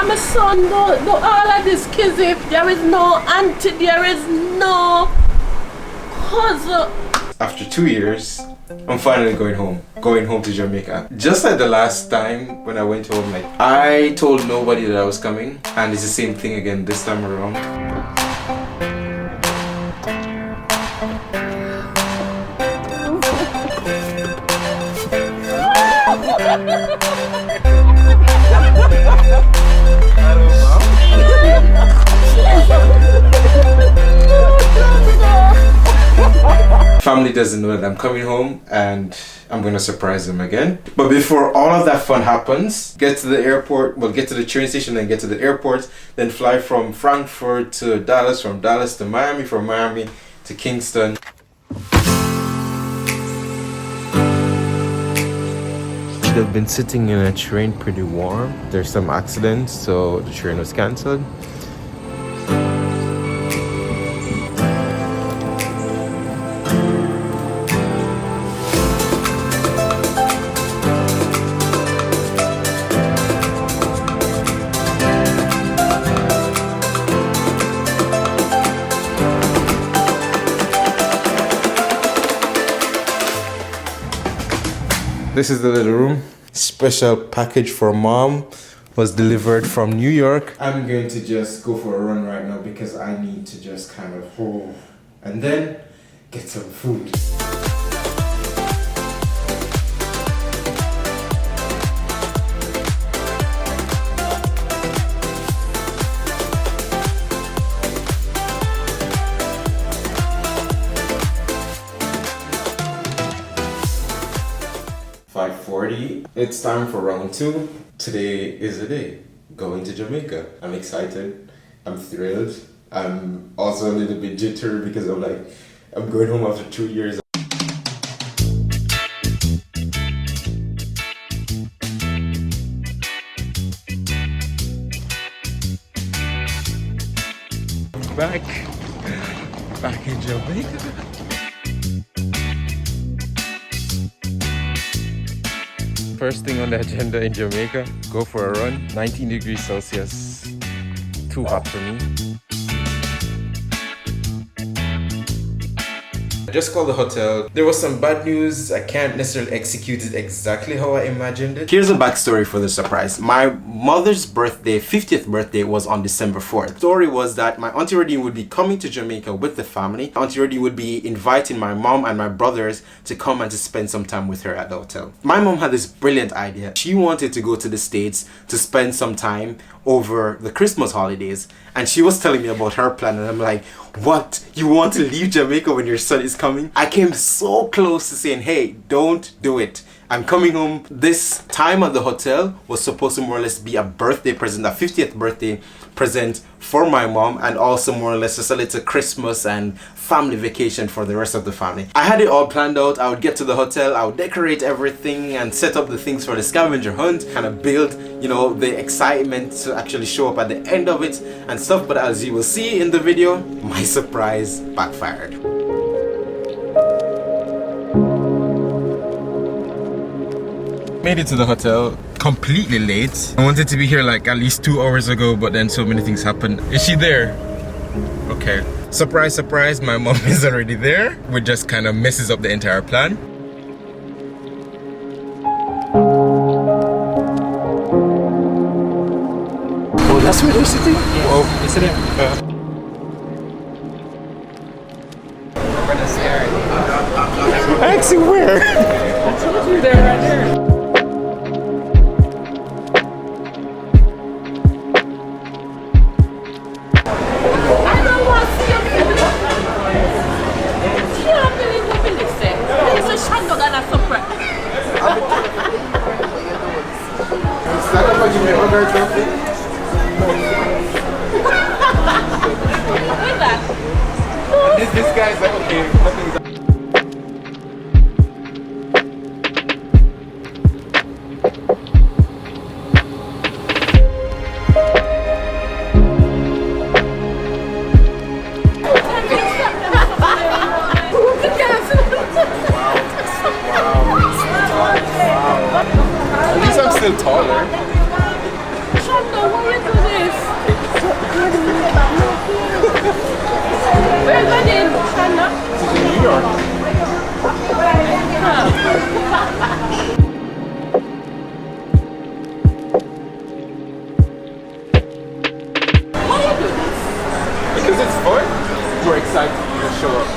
my son, do all of this kizzy. There is no auntie, there is no cousin. After 2 years, I'm finally going home to Jamaica. Just like the last time when I went home, like I told nobody that I was coming, and it's the same thing again this time around. Family doesn't know that I'm coming home, and I'm gonna surprise them again. But before all of that fun happens, get to the airport, well, get to the train station, then get to the airport, then fly from Frankfurt to Dallas, from Dallas to Miami, from Miami to Kingston. They've been sitting in a train pretty warm. There's some accidents, so the train was cancelled. This is the little room. Special package for mom was delivered from New York. I'm going to just go for a run right now because I need to just kind of hold and then get some food. 5:40. It's time for round 2. Today is the day. Going to Jamaica. I'm excited. I'm thrilled. I'm also a little bit jittery because I'm like, I'm going home after 2 years. Back in Jamaica. First thing on the agenda in Jamaica, go for a run. 19 degrees Celsius, too hot for me. I just called the hotel. There was some bad news. I can't necessarily execute it exactly how I imagined it. Here's a backstory for the surprise. My mother's birthday, 50th birthday, was on December 4th. The story was that my Auntie Rodine would be coming to Jamaica with the family. Auntie Rodine would be inviting my mom and my brothers to come and to spend some time with her at the hotel. My mom had this brilliant idea. She wanted to go to the States to spend some time over the Christmas holidays, and she was telling me about her plan, and I'm like, what? You want to leave Jamaica when your son is coming? I came so close to saying, hey, don't do it. I'm coming home. This time at the hotel was supposed to more or less be a birthday present, a 50th birthday present for my mom, and also more or less just a little Christmas and family vacation for the rest of the family. I had it all planned out. I would get to the hotel, I would decorate everything and set up the things for the scavenger hunt, kind of build, you know, the excitement to actually show up at the end of it and stuff. But as you will see in the video, my surprise backfired. Made it to the hotel completely late. I wanted to be here like at least 2 hours ago, but then so many things happened. Is she there? Okay. Surprise, surprise, my mom is already there, which just kind of messes up the entire plan. Oh, that's where they're sitting? Yeah. Oh, they're sitting. We're gonna stare. Actually, where? I told you they're right there. This guy's like, okay, nothing's. At least I'm still taller. Oshando, what are you doing? excited to show up.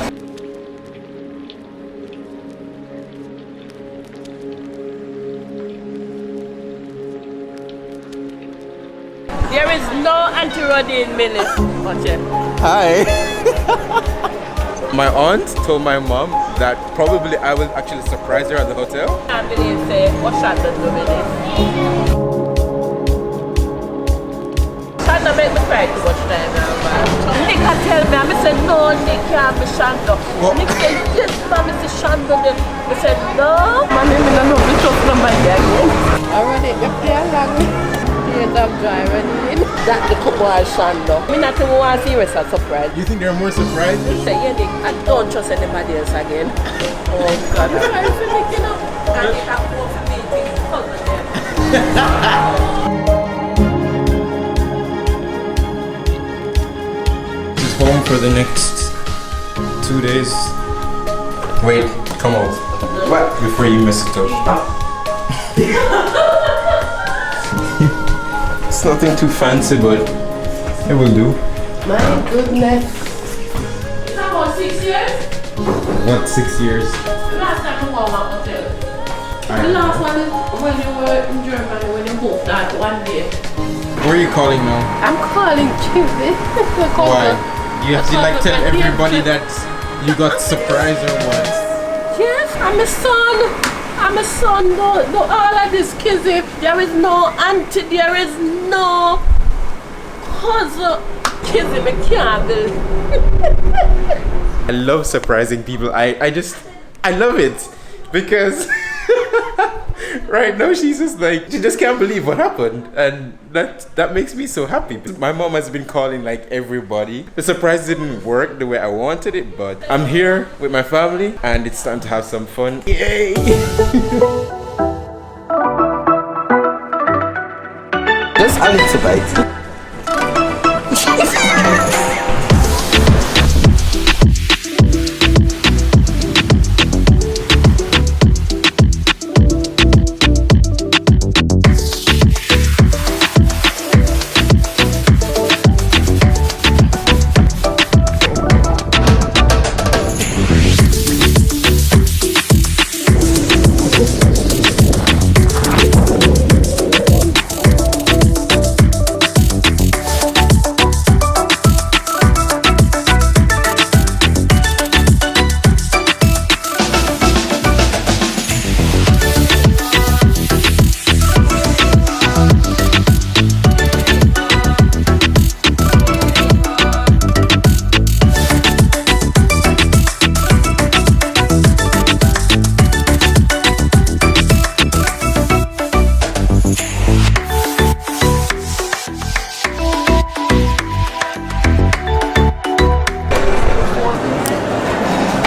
There is no anti-Rodin minute. Watch it. Hi. My aunt told my mom that probably I will actually surprise her at the hotel. I believe say Oshando doing this. Oshando make me cry too much time now, man. Nick tell me, I said no, Nick can't be Shando. Nick said yes, man, I said Shando. I said no. Man, I don't know the trust somebody again. Already, you play along. Dog driver, that the couple are Shando. I not even want to see us a surprise. You think there are more surprises? Say, yeah, Nick, I don't trust anybody else again. Oh God. I'm thinking of I need that more for me. She's home for the next 2 days. Wait, come out. What? Before you miss it, It's nothing too fancy, but it will do. My goodness. It's about 6 years? What, 6 years? The last time you were at hotel. The last one is when you were in Germany, when you moved that one day. Where are you calling now? I'm calling Jimmy. Why? You have to like tell everybody that you got surprised or what? Yes, I'm a son. I'm a son. No, all of this kizzy. There is no auntie. There is no cousin. Kizzy, me can't believe. I love surprising people. I love it because right now she's just like, she just can't believe what happened, and that makes me so happy. My mom has been calling like everybody. The surprise didn't work the way I wanted it, but I'm here with my family and it's time to have some fun. Yay! Just a little bite.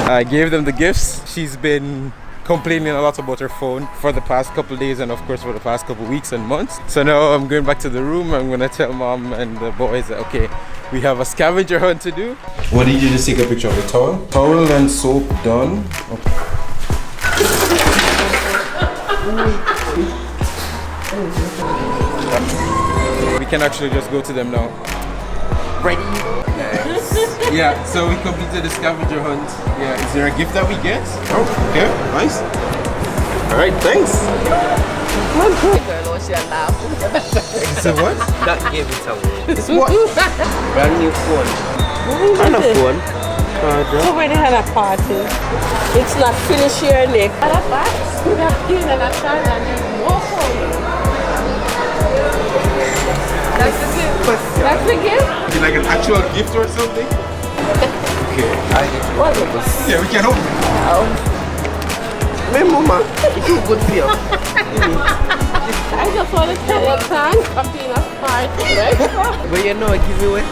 I gave them the gifts. She's been complaining a lot about her phone for the past couple of days and of course for the past couple of weeks and months. So now I'm going back to the room. I'm gonna tell mom and the boys that okay, we have a scavenger hunt to do. What did you just take a picture of? The towel? Towel and soap done. Okay. We can actually just go to them now. Ready? Nice. Yeah, so we completed the scavenger hunt. Yeah, is there a gift that we get? Oh, okay, nice. Alright, thanks. So what? That gave it away. It's what? Brand new phone. Kind of phone. Somebody had a party. It's not finished here, Nick. That's the gift. That's the gift? Is it like an actual gift or something? Okay. What is this? Yeah, we can open it. My mama, it's too good for you. I just want to tell you thanks for being a party, right? But you know, give me away. I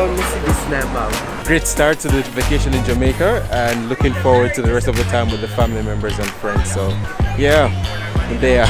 want to see this now, mom. Great start to the vacation in Jamaica and looking forward to the rest of the time with the family members and friends. So yeah, we're there.